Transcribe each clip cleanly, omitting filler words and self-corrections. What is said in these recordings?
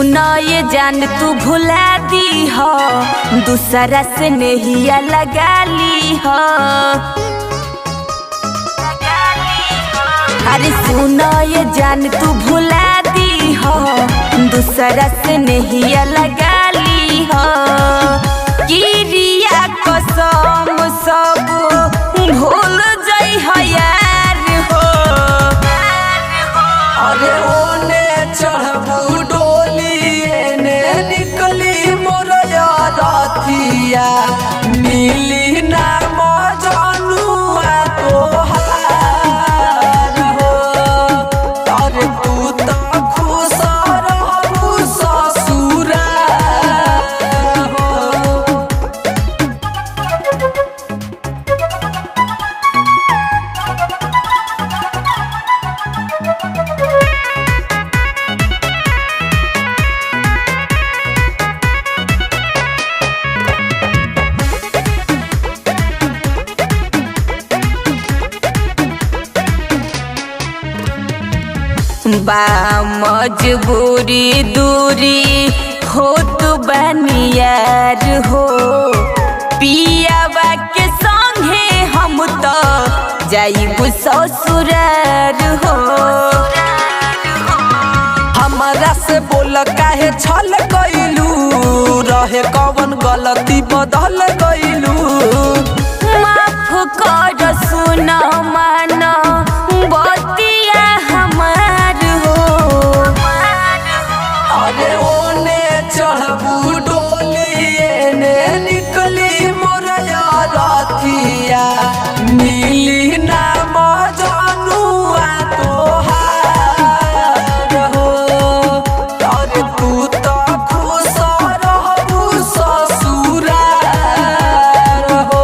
सुनो ये जान तू भुला दी हो, दूसरा से नहिया लगा ली हो। अरे सुनो ये जान तू भुला दी हो, दूसरा से नहिया लगा ली हो। किरिया कसम सब भूल जाई हो यार हो। अरे ओने चढ़बू डोली एने निकली मोर यारथिया, मिली ना मजनुआ तोहार हो। अरे तू तो खुश रहबू ससुराल हो। बा मजबूरी दूरी हो तू बनियार हो। पियावा के संगे हम तो जाइबू ससुरार हो। हमरा से बोल काहे छल गइलू, रहे कवन गलती बदल गइलू। माफ कर सुनो मानो बतिया हमार हो। अरे ओने चढ़बू डोली एने निकली मोर यारथिया, मिली ना मजनुआ तोहार हो। अरे तू तो खुश रहबू ससुराल हो।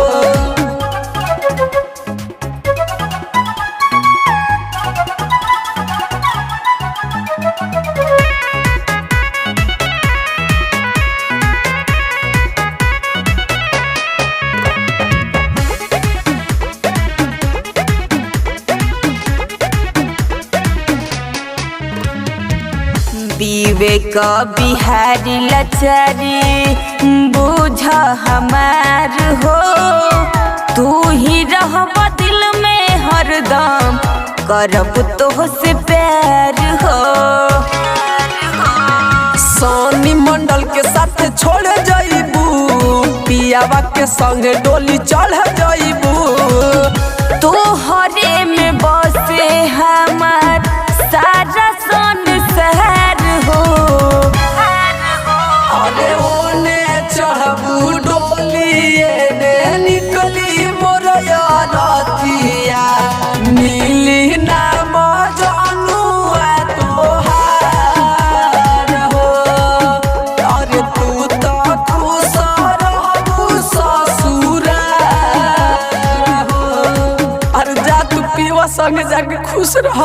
विवेक बिहारी लचारी बुझ हमार हो। तू ही रहब दिल में हरदम, करब तोहसे प्यार हो। सोनी मंडल के साथ छोड़ जाइबू, पियावा के संगे डोली चढ़ जाइबू। तोहरे में बसे हमार सारा संसार हो। अरे ओने चढ़बू डोली एने निकली मोर यारथिया, मिली ना मजनुआ तोहार हो। अरे तू तो खुश रहबू ससुराल हो। अरे जा तू पियवा संगे जाके खुश रह।